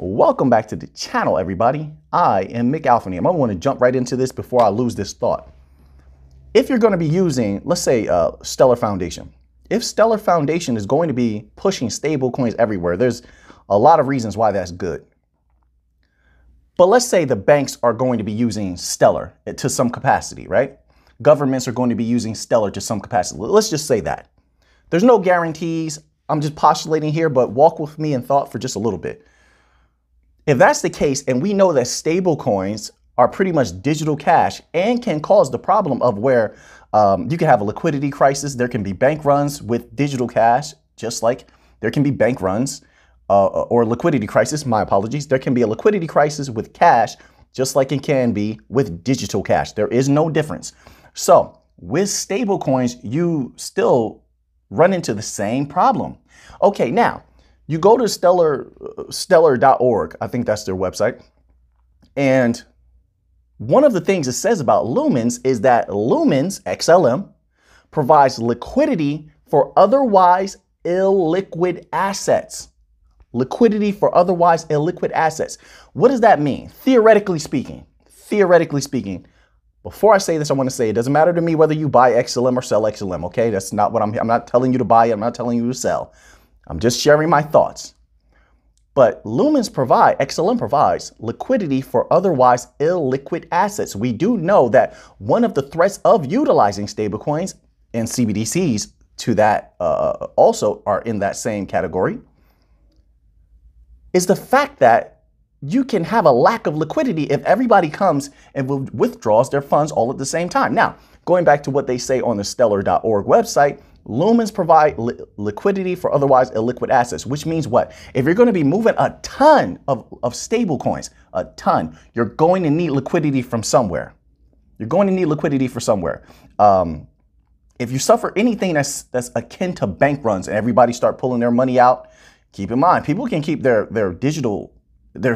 Welcome back to the channel, everybody. I am Mick Alphaname. I want to jump right into this before I lose this thought. If you're going to be using, let's say, Stellar Foundation, if Stellar Foundation is going to be pushing stable coins everywhere, there's a lot of reasons why that's good. But let's say the banks are going to be using Stellar to some capacity, right? Governments are going to be using Stellar to some capacity. Let's just say that. There's no guarantees. I'm just postulating here, but walk with me in thought for just a little bit. If that's the case, and we know that stable coins are pretty much digital cash and can cause the problem of where you can have a liquidity crisis, there can be bank runs with digital cash, just like there can be bank runs or liquidity crisis, my apologies. There can be a liquidity crisis with cash, just like it can be with digital cash. There is no difference. So with stable coins, you still run into the same problem. Okay, now, you go to stellar.org, I think that's their website. And one of the things it says about Lumens is that Lumens, XLM, provides liquidity for otherwise illiquid assets. Liquidity for otherwise illiquid assets. What does that mean? Theoretically speaking, before I say this, I want to say it doesn't matter to me whether you buy XLM or sell XLM, okay? That's not what I'm not telling you to buy it. I'm not telling you to sell. I'm just sharing my thoughts. But XLM provides liquidity for otherwise illiquid assets. We do know that one of the threats of utilizing stablecoins and CBDCs to that also are in that same category is the fact that you can have a lack of liquidity if everybody comes and withdraws their funds all at the same time. Now, going back to what they say on the stellar.org website, Lumens provide liquidity for otherwise illiquid assets, which means what? If you're going to be moving a ton of stable coins, a ton, you're going to need liquidity from somewhere. You're going to need liquidity for somewhere. If you suffer anything that's akin to bank runs and everybody start pulling their money out, keep in mind, people can keep their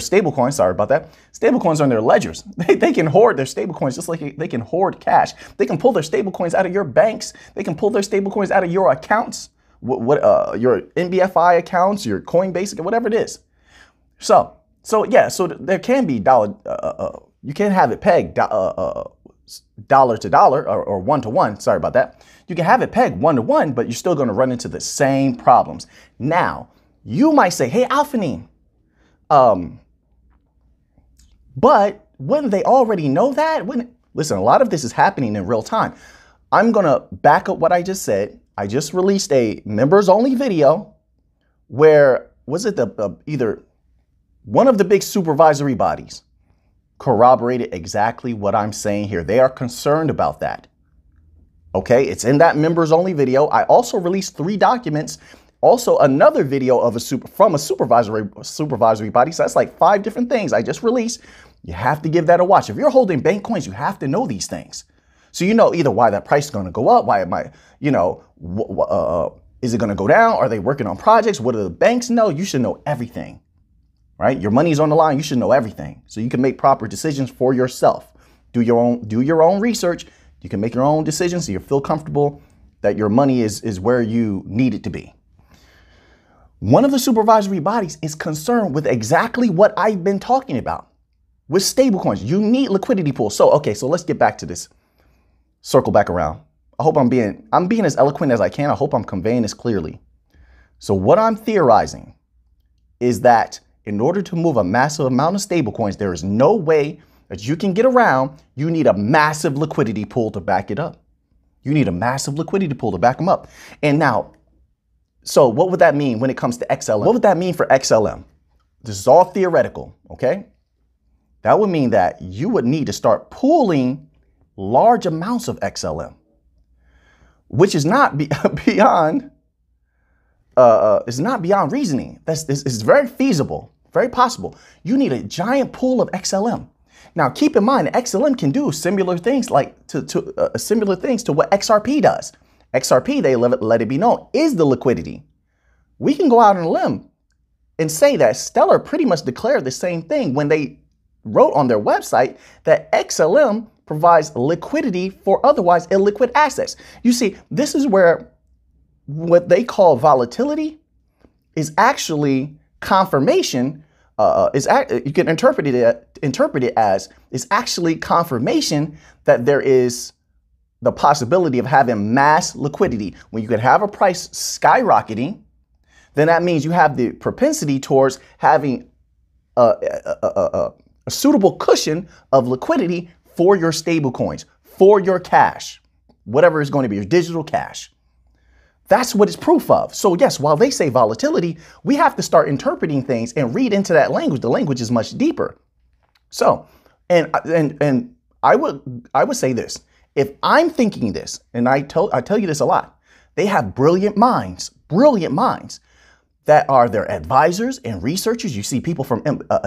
stable coins, sorry about that. Stable coins are in their ledgers. They can hoard their stable coins just like they can hoard cash. They can pull their stable coins out of your banks. They can pull their stable coins out of your accounts, your NBFI accounts, your Coinbase, whatever it is. So there can be you can have it pegged dollar to dollar or one to one. Sorry about that. You can have it pegged 1 to 1, but you're still going to run into the same problems. Now, you might say, hey, Alphaname, but wouldn't they already know that? Listen, a lot of this is happening in real time. I'm going to back up what I just said. I just released a members only video where, was it either one of the big supervisory bodies corroborated exactly what I'm saying here. They are concerned about that. Okay. It's in that members only video. I also released 3 documents. Also, another video from a supervisory body. So that's like 5 different things I just released. You have to give that a watch. If you're holding bank coins, you have to know these things. So you know either why that price is going to go up, why it might, is it going to go down? Are they working on projects? What do the banks know? You should know everything, right? Your money's on the line. You should know everything so you can make proper decisions for yourself. Do your own research. You can make your own decisions so you feel comfortable that your money is where you need it to be. One of the supervisory bodies is concerned with exactly what I've been talking about with stablecoins. You need liquidity pools. So let's get back to this. Circle back around. I hope I'm being as eloquent as I can. I hope I'm conveying this clearly. So what I'm theorizing is that in order to move a massive amount of stablecoins, there is no way that you can get around. You need a massive liquidity pool to back it up. You need a massive liquidity pool to back them up. And now, so what would that mean when it comes to XLM? What would that mean for XLM? This is all theoretical, okay? That would mean that you would need to start pooling large amounts of XLM, which is not beyond reasoning. It's very feasible, very possible. You need a giant pool of XLM. Now, keep in mind, XLM can do similar things to what XRP does. XRP, they let it be known, is the liquidity. We can go out on a limb and say that Stellar pretty much declared the same thing when they wrote on their website that XLM provides liquidity for otherwise illiquid assets. You see, this is where what they call volatility is actually confirmation you can interpret it as it's actually confirmation that there is the possibility of having mass liquidity. When you can have a price skyrocketing, then that means you have the propensity towards having a suitable cushion of liquidity for your stable coins, for your cash, whatever is going to be your digital cash. That's what it's proof of. So yes, while they say volatility, we have to start interpreting things and read into that language. The language is much deeper. So, and I would say this: if I'm thinking this, and I tell you this a lot, they have brilliant minds that are their advisors and researchers. You see people from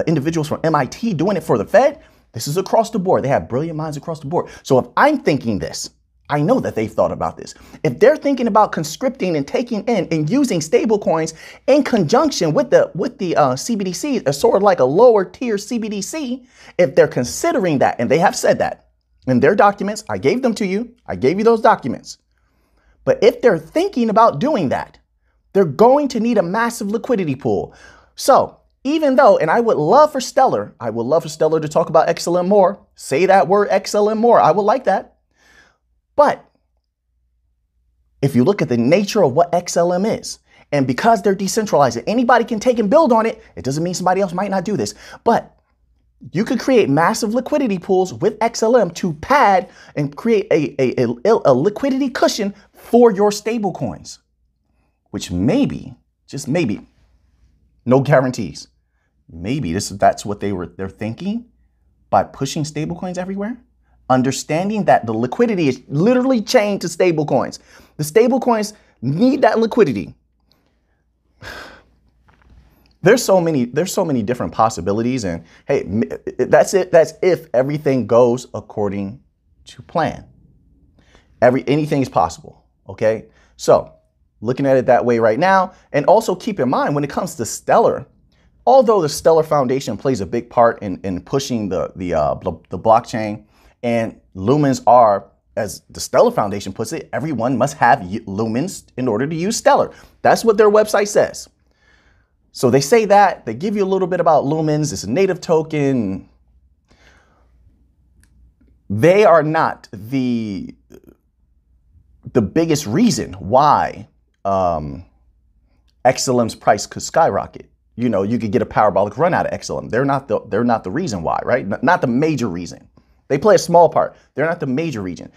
individuals from MIT doing it for the Fed. This is across the board. They have brilliant minds across the board. So if I'm thinking this, I know that they've thought about this. If they're thinking about conscripting and taking in and using stable coins in conjunction with the CBDC, as sort of like a lower tier CBDC, if they're considering that, and they have said that in their documents, I gave them to you. I gave you those documents. But if they're thinking about doing that, they're going to need a massive liquidity pool. So even though, and I would love for Stellar to talk about XLM more, say that word XLM more, I would like that. But if you look at the nature of what XLM is, and because they're decentralized, anybody can take and build on it, it doesn't mean somebody else might not do this. But you could create massive liquidity pools with XLM to pad and create a liquidity cushion for your stable coins, which maybe, just maybe, no guarantees, maybe that's what they're thinking by pushing stable coins everywhere. Understanding that the liquidity is literally chained to stable coins. The stable coins need that liquidity. There's so many different possibilities, and hey, that's it. That's if everything goes according to plan. Anything is possible. Okay, so looking at it that way right now, and also keep in mind when it comes to Stellar, although the Stellar Foundation plays a big part in pushing the blockchain. And lumens are, as the Stellar Foundation puts it, everyone must have lumens in order to use Stellar. That's what their website says. So they say that, they give you a little bit about lumens. It's a native token. They are not the biggest reason why XLM's price could skyrocket. You know, you could get a parabolic run out of XLM. They're not the reason why, right? Not the major reason. They play a small part. They're not the major reason.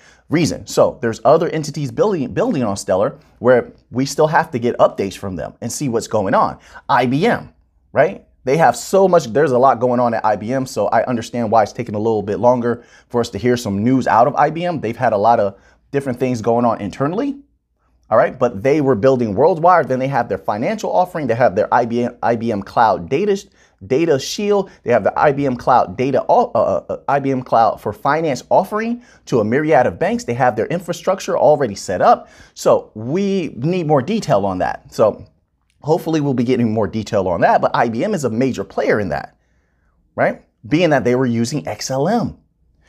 So there's other entities building on Stellar where we still have to get updates from them and see what's going on. IBM, right? They have so much, there's a lot going on at IBM. So I understand why it's taking a little bit longer for us to hear some news out of IBM. They've had a lot of different things going on internally. All right, but they were building worldwide. Then they have their financial offering. They have their IBM Cloud Data Shield. They have the IBM Cloud for Finance offering to a myriad of banks. They have their infrastructure already set up. So we need more detail on that. So hopefully we'll be getting more detail on that. But IBM is a major player in that, right? Being that they were using XLM.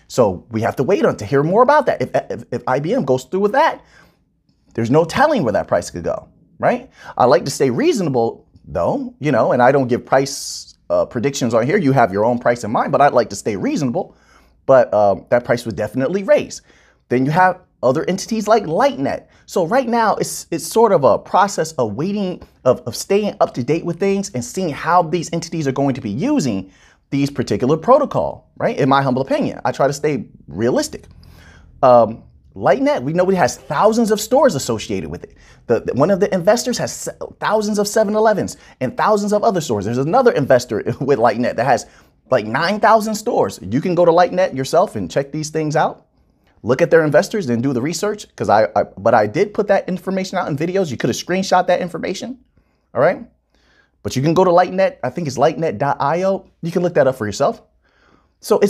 So we have to wait on to hear more about that. If IBM goes through with that, there's no telling where that price could go, right? I like to stay reasonable though, you know, and I don't give price predictions on here. You have your own price in mind, but I'd like to stay reasonable. But that price would definitely raise. Then you have other entities like LightNet. So right now it's sort of a process of waiting, of staying up to date with things and seeing how these entities are going to be using these particular protocol, right? In my humble opinion, I try to stay realistic. LightNet, we know it has thousands of stores associated with it. One of the investors has thousands of 7-Elevens and thousands of other stores. There's another investor with LightNet that has like 9,000 stores. You can go to LightNet yourself and check these things out. Look at their investors and do the research, because but I did put that information out in videos. You could have screenshot that information, all right? But you can go to LightNet. I think it's lightnet.io. You can look that up for yourself. So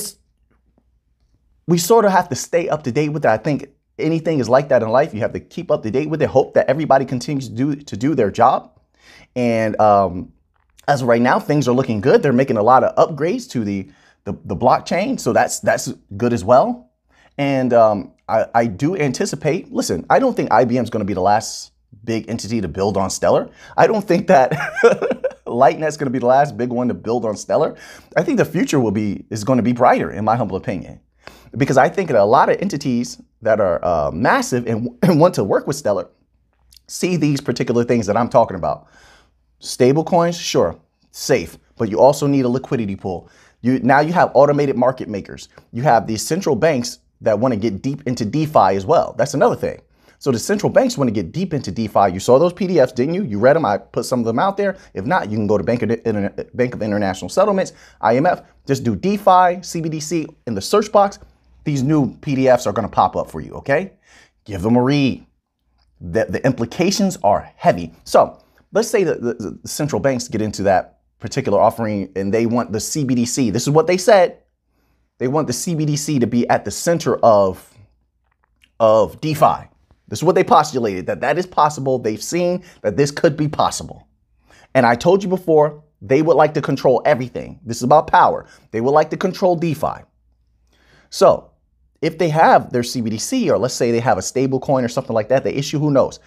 we sort of have to stay up to date with that. I think anything is like that in life. You have to keep up to date with it. Hope that everybody continues to do their job. And as of right now, things are looking good. They're making a lot of upgrades to the blockchain. So that's good as well. And I do anticipate, listen, I don't think IBM is going to be the last big entity to build on Stellar. I don't think that LightNet's going to be the last big one to build on Stellar. I think the future is going to be brighter, in my humble opinion, because I think that a lot of entities that are massive and want to work with Stellar see these particular things that I'm talking about. Stable coins, sure, safe, but you also need a liquidity pool. Now you have automated market makers. You have these central banks that want to get deep into DeFi as well. That's another thing. So the central banks want to get deep into DeFi. You saw those PDFs, didn't you? You read them. I put some of them out there. If not, you can go to Bank of International Settlements, IMF. Just do DeFi, CBDC in the search box. These new PDFs are going to pop up for you, okay? Give them a read. The implications are heavy. So let's say that the central banks get into that particular offering and they want the CBDC. This is what they said. They want the CBDC to be at the center of DeFi. This is what they postulated, that is possible. They've seen that this could be possible. And I told you before, they would like to control everything. This is about power. They would like to control DeFi. So if they have their CBDC, or let's say they have a stable coin or something like that, they issue, who knows?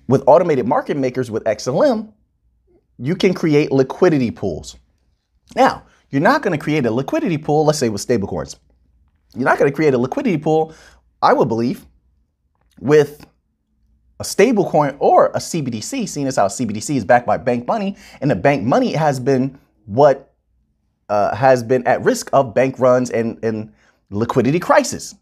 With automated market makers with XLM, you can create liquidity pools. Now, you're not going to create a liquidity pool, let's say with stable coins. You're not going to create a liquidity pool, I would believe, with a stable coin or a CBDC, seeing as how CBDC is backed by bank money, and the bank money has been what has been at risk of bank runs and liquidity crisis,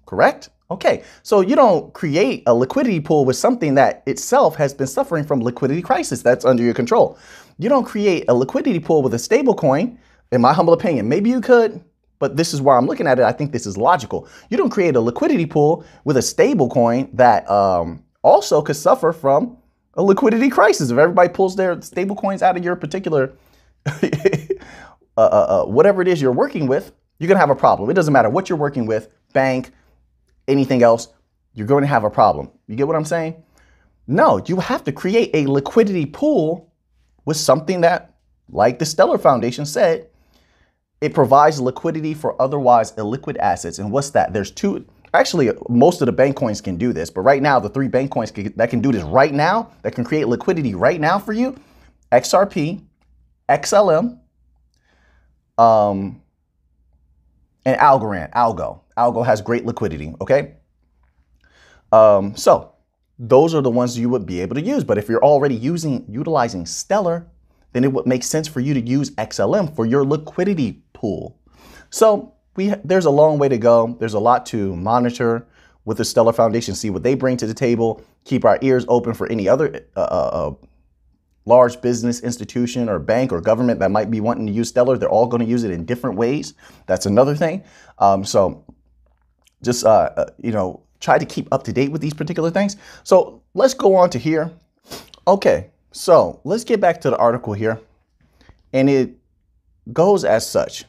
correct? Okay, so you don't create a liquidity pool with something that itself has been suffering from liquidity crisis that's under your control. You don't create a liquidity pool with a stable coin, in my humble opinion. Maybe you could, but this is where I'm looking at it. I think this is logical. You don't create a liquidity pool with a stable coin that also could suffer from a liquidity crisis. If everybody pulls their stable coins out of your particular, whatever it is you're working with, you're going to have a problem. It doesn't matter what you're working with, bank, anything else, you're going to have a problem. You get what I'm saying? No, you have to create a liquidity pool with something that, like the Stellar Foundation said, it provides liquidity for otherwise illiquid assets. And what's that? There's two. Actually, most of the bank coins can do this. But right now, the 3 bank coins that can do this right now, that can create liquidity right now for you, XRP, XLM, and Algorand, Algo. Algo has great liquidity, okay? So those are the ones you would be able to use. But if you're already utilizing Stellar, then it would make sense for you to use XLM for your liquidity pool. So there's a long way to go. There's a lot to monitor with the Stellar Foundation, see what they bring to the table, keep our ears open for any other large business institution or bank or government that might be wanting to use Stellar. They're all going to use it in different ways. That's another thing. So just, try to keep up to date with these particular things. So let's go on to here. Okay, so let's get back to the article here. And it goes as such.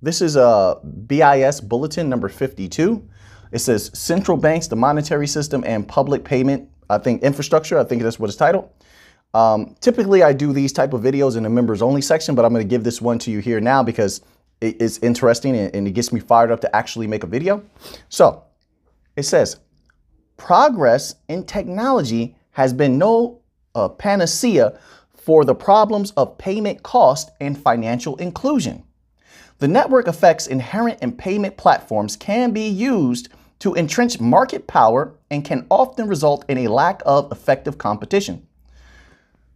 This is a BIS bulletin number 52. It says central banks, the monetary system, and public payment, infrastructure. I think that's what it's titled. Typically, I do these type of videos in the members only section, but I'm going to give this one to you here now because it's interesting and it gets me fired up to actually make a video. So it says, progress in technology has been no panacea for the problems of payment cost and financial inclusion. The network effects inherent in payment platforms can be used to entrench market power and can often result in a lack of effective competition.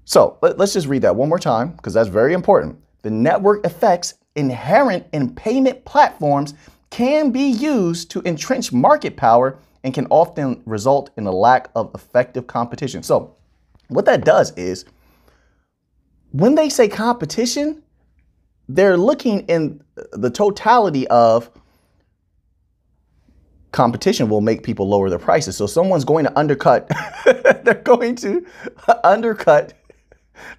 So let's just read that one more time because that's very important. The network effects inherent in payment platforms can be used to entrench market power and can often result in a lack of effective competition. So what that does is when they say competition, they're looking in the totality of competition will make people lower their prices. So someone's going to undercut, they're going to undercut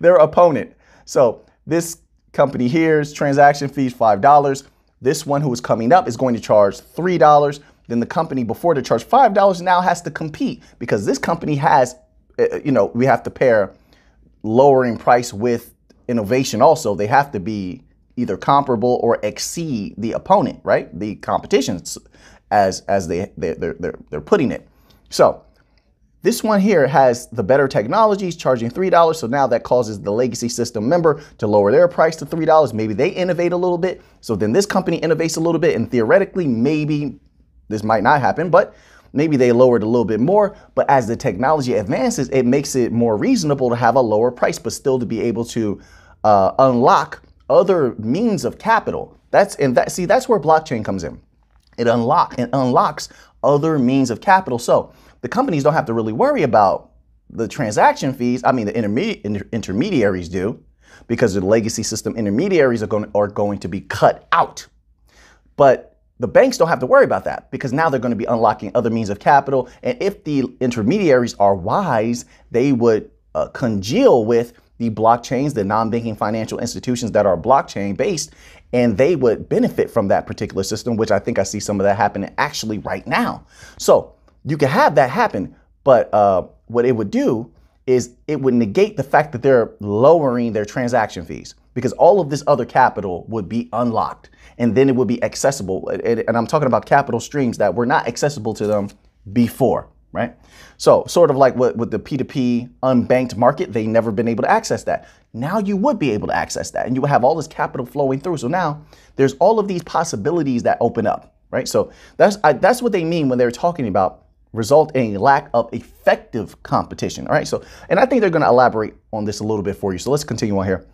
their opponent. So this company here's transaction fees $5. This one who is coming up is going to charge $3. Then the company before to charge $5 now has to compete because this company has, we have to pair lowering price with innovation also. They have to be either comparable or exceed the opponent, right? The competition as they're putting it. So This one here has the better technologies, charging $3. So now that causes the legacy system member to lower their price to $3. Maybe they innovate a little bit. So then this company innovates a little bit, and theoretically, maybe this might not happen, but maybe they lower it a little bit more. But as the technology advances, it makes it more reasonable to have a lower price, but still to be able to unlock other means of capital. That's where blockchain comes in. It unlocks other means of capital. So the companies don't have to really worry about the transaction fees. I mean, the intermediaries do, because the legacy system intermediaries are going to be cut out. But the banks don't have to worry about that, because now they're going to be unlocking other means of capital. And if the intermediaries are wise, they would congeal with the blockchains, the non-banking financial institutions that are blockchain based, and they would benefit from that particular system, which I think I see some of that happening actually right now. So you can have that happen, but what it would do is it would negate the fact that they're lowering their transaction fees, because all of this other capital would be unlocked, and then it would be accessible. And I'm talking about capital streams that were not accessible to them before, right? So sort of like with the P2P unbanked market, they never been able to access that. Now you would be able to access that, and you would have all this capital flowing through. So now there's all of these possibilities that open up, right? So that's what they mean when they're talking about result in lack of effective competition. All right. So, and I think they're going to elaborate on this a little bit for you. So let's continue on here.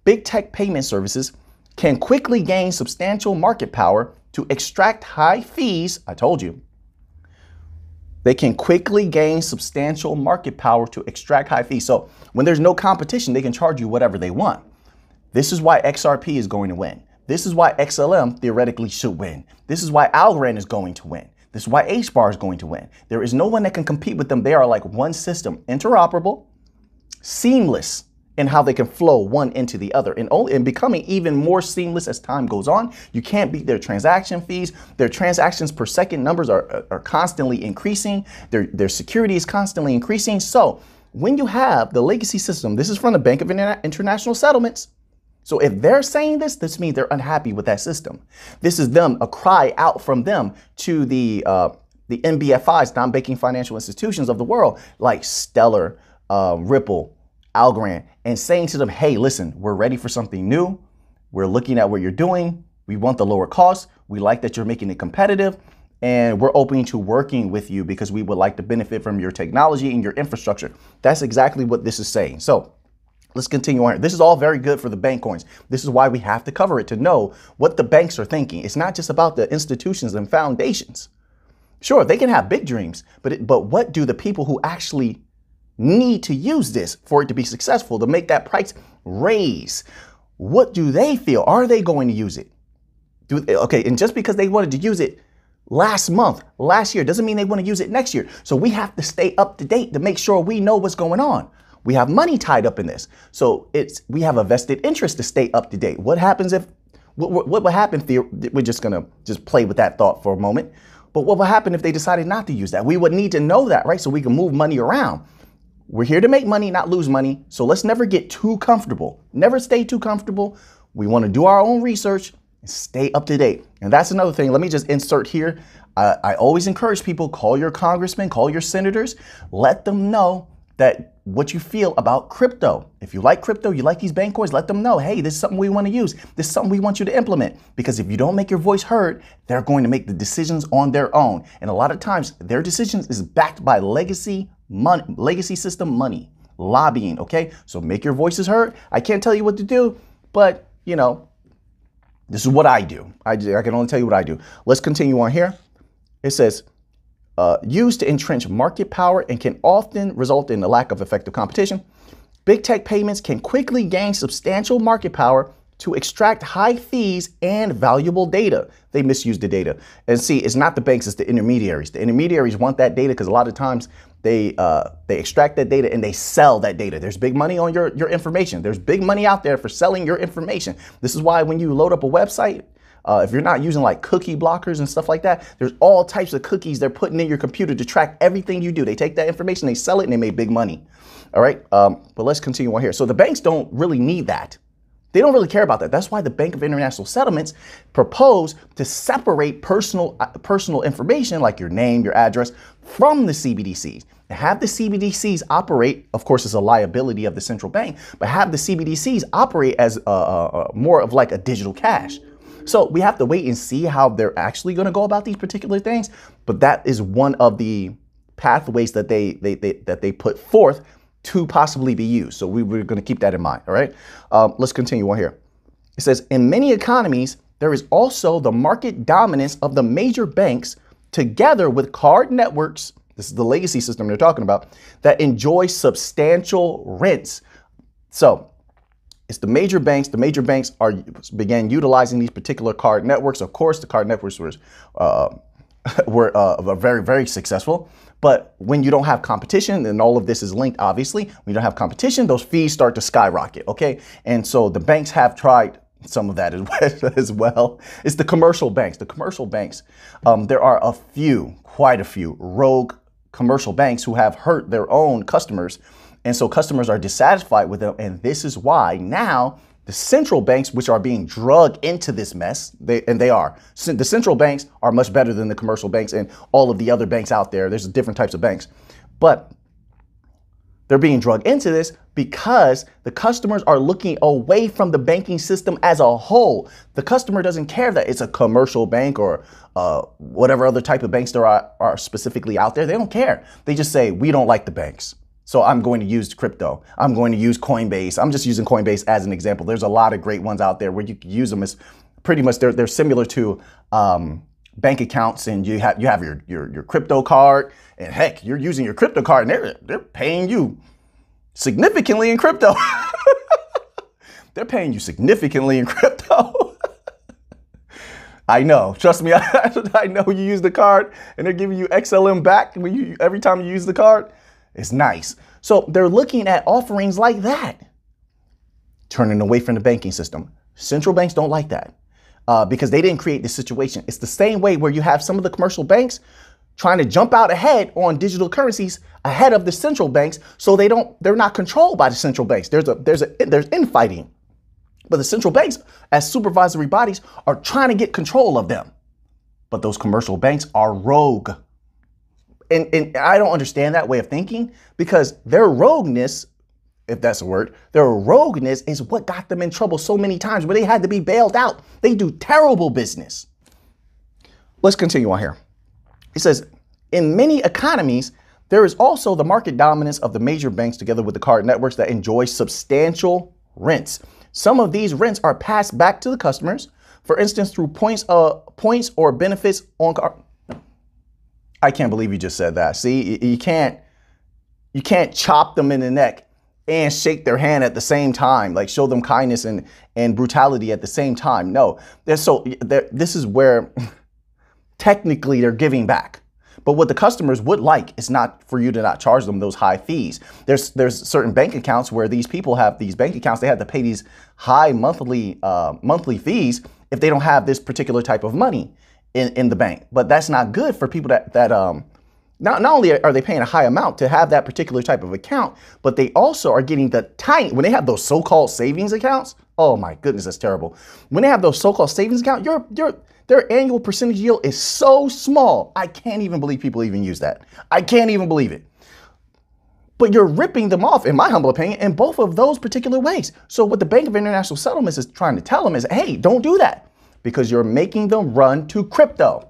Big tech payment services can quickly gain substantial market power to extract high fees. I told you. They can quickly gain substantial market power to extract high fees. So when there's no competition, they can charge you whatever they want. This is why XRP is going to win. This is why XLM theoretically should win. This is why Algorand is going to win. This is why HBAR is going to win. There is no one that can compete with them. They are like one system, interoperable, seamless in how they can flow one into the other, and becoming even more seamless as time goes on. You can't beat their transaction fees. Their transactions per second numbers are constantly increasing. Their security is constantly increasing. So when you have the legacy system, this is from the Bank of International Settlements. So if they're saying this means they're unhappy with that system. This is them, a cry out from them to the NBFIs, non-banking financial institutions of the world, like Stellar, Ripple, Algorand, and saying to them, hey, listen, we're ready for something new. We're looking at what you're doing. We want the lower cost. We like that you're making it competitive, and we're open to working with you because we would like to benefit from your technology and your infrastructure. That's exactly what this is saying. So let's continue on here. This is all very good for the bank coins. This is why we have to cover it, to know what the banks are thinking. It's not just about the institutions and foundations. Sure, they can have big dreams, but what do the people who actually need to use this for it to be successful, to make that price raise, what do they feel? Are they going to use it? Okay, and just because they wanted to use it last month, last year, doesn't mean they want to use it next year. So we have to stay up to date to make sure we know what's going on. We have money tied up in this. So we have a vested interest to stay up to date. What happens if, what would happen, we're just going to play with that thought for a moment. But what would happen if they decided not to use that? We would need to know that, right? So we can move money around. We're here to make money, not lose money. So let's never get too comfortable. Never stay too comfortable. We want to do our own research and stay up to date. And that's another thing. Let me just insert here. I always encourage people, call your congressmen, call your senators, let them know that what you feel about crypto. If you like crypto, you like these bank coins, let them know, hey, this is something we want to use. This is something we want you to implement. Because if you don't make your voice heard, they're going to make the decisions on their own. And a lot of times their decisions is backed by legacy money, legacy system money, lobbying. Okay, so make your voices heard. I can't tell you what to do, but you know, this is what I do. I can only tell you what I do. Let's continue on here. It says, used to entrench market power and can often result in a lack of effective competition. Big tech payments can quickly gain substantial market power to extract high fees and valuable data. They misuse the data. And see, it's not the banks, it's the intermediaries. The intermediaries want that data because a lot of times they extract that data and they sell that data. There's big money on your information. There's big money out there for selling your information. This is why when you load up a website, if you're not using like cookie blockers and stuff like that, there's all types of cookies they're putting in your computer to track everything you do. They take that information, they sell it, and they make big money. All right. But let's continue on here. So the banks don't really need that. They don't really care about that. That's why the Bank of International Settlements propose to separate personal information like your name, your address from the CBDCs. have the CBDCs operate, of course, it's a liability of the central bank, but have the CBDCs operate as more of like a digital cash. So we have to wait and see how they're actually going to go about these particular things. But that is one of the pathways that they put forth to possibly be used. So we're going to keep that in mind. All right. Let's continue on here. It says, in many economies, there is also the market dominance of the major banks together with card networks. This is the legacy system they're talking about, that enjoy substantial rents. So it's the major banks. The major banks began utilizing these particular card networks. Of course, the card networks were very, very successful. But when you don't have competition, and all of this is linked, obviously, when you don't have competition, those fees start to skyrocket. OK, and so the banks have tried some of that as well. It's the commercial banks. The commercial banks, there are quite a few rogue commercial banks who have hurt their own customers. And so customers are dissatisfied with them. And this is why now the central banks, which are being drugged into this mess, the central banks are much better than the commercial banks and all of the other banks out there. There's different types of banks, but they're being drugged into this because the customers are looking away from the banking system as a whole. The customer doesn't care that it's a commercial bank or whatever other type of banks there are specifically out there. They don't care. They just say, we don't like the banks, so I'm going to use crypto. I'm going to use Coinbase. I'm just using Coinbase as an example. There's a lot of great ones out there where you can use them as pretty much they're similar to bank accounts, and you have your crypto card, and heck, you're using your crypto card and they're paying you significantly in crypto. They're paying you significantly in crypto. I know, trust me, I know you use the card and they're giving you XLM back every time you use the card. It's nice. So they're looking at offerings like that, turning away from the banking system. Central banks don't like that. Because they didn't create this situation. It's the same way where you have some of the commercial banks trying to jump out ahead on digital currencies ahead of the central banks, so they're not controlled by the central banks. There's infighting, but the central banks as supervisory bodies are trying to get control of them. But those commercial banks are rogue, and I don't understand that way of thinking, because their rogueness, if that's a word, their rogueness is what got them in trouble so many times where they had to be bailed out. They do terrible business. Let's continue on here. It says, in many economies, there is also the market dominance of the major banks together with the card networks that enjoy substantial rents. Some of these rents are passed back to the customers, for instance, through points or benefits on card. I can't believe you just said that. See, you can't chop them in the neck and shake their hand at the same time, like show them kindness and brutality at the same time. No, this is where technically they're giving back. But what the customers would like is not for you to not charge them those high fees. There's certain bank accounts where these people have these bank accounts. They have to pay these high monthly fees if they don't have this particular type of money in the bank. But that's not good for people that not only are they paying a high amount to have that particular type of account, but they also are getting the tiny, when they have those so-called savings accounts. Oh my goodness, that's terrible. When they have those so-called savings accounts, their annual percentage yield is so small. I can't even believe people even use that. I can't even believe it. But you're ripping them off, in my humble opinion, in both of those particular ways. So what the Bank of International Settlements is trying to tell them is, hey, don't do that, because you're making them run to crypto.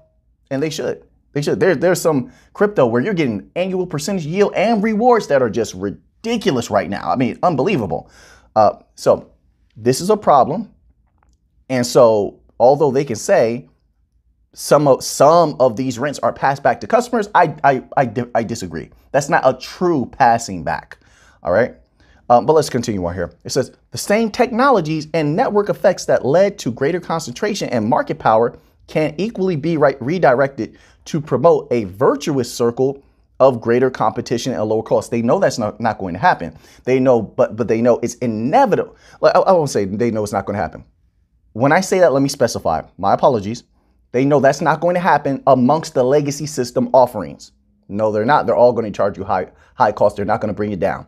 And they should. They should. There's some crypto where you're getting annual percentage yield and rewards that are just ridiculous right now. I mean, unbelievable. So this is a problem. And so although they can say some of these rents are passed back to customers, I disagree. That's not a true passing back. All right. But let's continue on here. It says the same technologies and network effects that led to greater concentration and market power can equally be redirected to promote a virtuous circle of greater competition and lower costs. They know that's not going to happen. They know, but they know it's inevitable. I won't say they know it's not going to happen. When I say that, let me specify. My apologies. They know that's not going to happen amongst the legacy system offerings. No, they're not. They're all going to charge you high cost. They're not going to bring it down.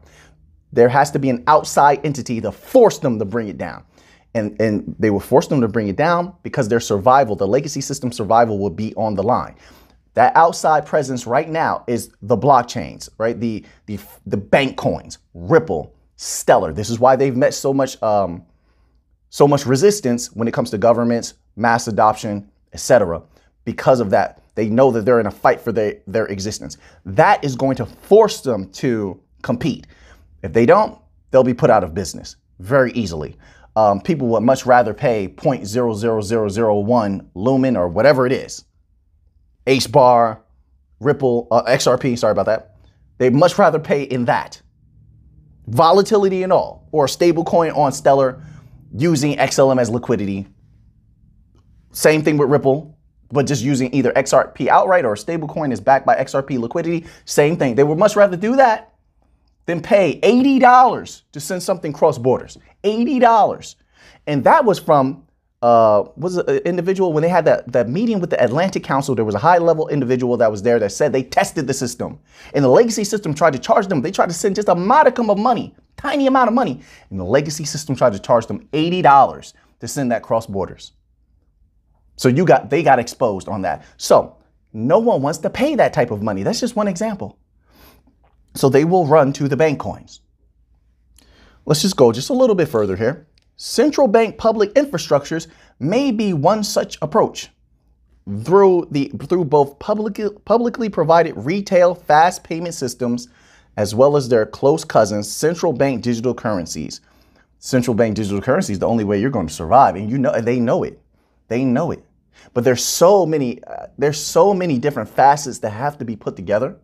There has to be an outside entity to force them to bring it down. And they will force them to bring it down because their survival, the legacy system survival, will be on the line. That outside presence right now is the blockchains, right? The bank coins, Ripple, Stellar. This is why they've met so much resistance when it comes to governments, mass adoption, etc. Because of that, they know that they're in a fight for their existence. That is going to force them to compete. If they don't, they'll be put out of business very easily. People would much rather pay 0.00001 lumen or whatever it is. H-bar, Ripple, XRP, sorry about that. They'd much rather pay in that. Volatility and all, or a stable coin on Stellar using XLM as liquidity. Same thing with Ripple, but just using either XRP outright or a stable coin is backed by XRP liquidity. Same thing. They would much rather do that than pay $80 to send something cross borders. $80. And that was from was an individual when they had that meeting with the Atlantic Council. There was a high level individual that was there that said they tested the system, and the legacy system tried to charge them. They tried to send just a modicum of money, tiny amount of money, and the legacy system tried to charge them $80 to send that cross borders. So they got exposed on that. So no one wants to pay that type of money. That's just one example. So they will run to the bank coins. Let's just go just a little bit further here. Central bank public infrastructures may be one such approach. Through both publicly provided retail fast payment systems, as well as their close cousins, central bank digital currencies. Central bank digital currency is the only way you're going to survive, and they know it. They know it. But there's so many different facets that have to be put together.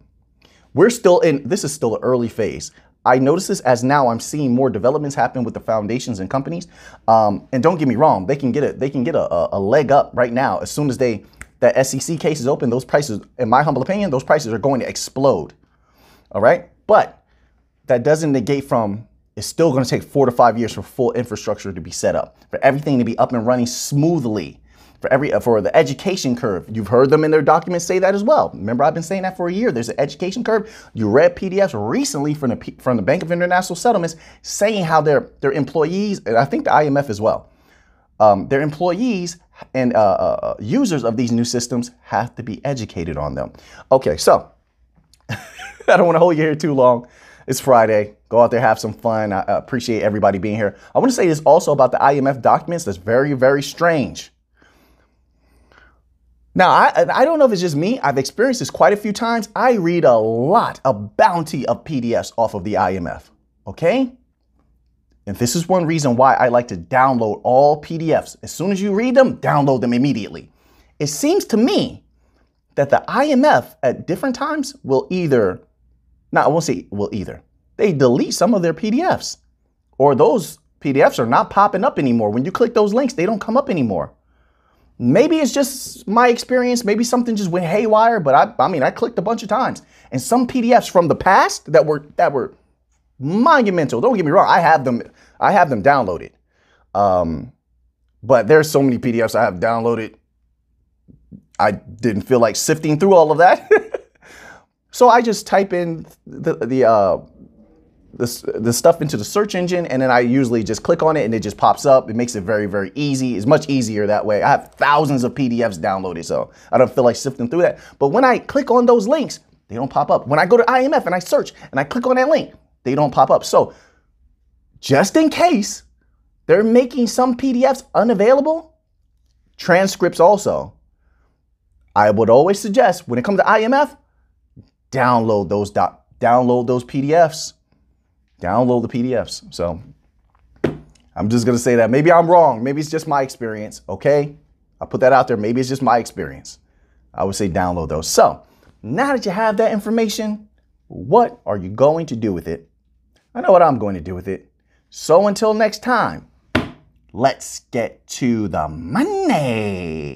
This is still an early phase. I notice this as now I'm seeing more developments happen with the foundations and companies. And don't get me wrong, they can get a leg up right now. As soon as that SEC case is open, those prices, in my humble opinion, those prices are going to explode. All right. But that doesn't negate from it's still going to take 4 to 5 years for full infrastructure to be set up, for everything to be up and running smoothly. For the education curve. You've heard them in their documents say that as well. Remember, I've been saying that for a year. There's an education curve. You read PDFs recently from the Bank of International Settlements saying how their employees, and I think the IMF as well, their employees and users of these new systems have to be educated on them. Okay, so I don't want to hold you here too long. It's Friday. Go out there, have some fun. I appreciate everybody being here. I want to say this also about the IMF documents that's very, very strange. Now, I don't know if it's just me. I've experienced this quite a few times. I read a bounty of PDFs off of the IMF, okay? And this is one reason why I like to download all PDFs. As soon as you read them, download them immediately. It seems to me that the IMF at different times will they delete some of their PDFs, or those PDFs are not popping up anymore. When you click those links, they don't come up anymore. Maybe it's just my experience. Maybe something just went haywire, but I clicked a bunch of times. And some PDFs from the past that were monumental. Don't get me wrong. I have them downloaded. But there's so many PDFs I have downloaded. I didn't feel like sifting through all of that. So I just type in the stuff into the search engine, and then I usually just click on it and it just pops up. It makes it very, very easy. It's much easier that way. I have thousands of PDFs downloaded, so I don't feel like sifting through that. But when I click on those links, they don't pop up. When I go to IMF and I search and I click on that link, they don't pop up. So just in case they're making some PDFs unavailable, transcripts also, I would always suggest when it comes to IMF, download those PDFs. Download the PDFs. So I'm just going to say that. Maybe I'm wrong. Maybe it's just my experience. Okay. I'll put that out there. Maybe it's just my experience. I would say download those. So now that you have that information, what are you going to do with it? I know what I'm going to do with it. So until next time, let's get to the money.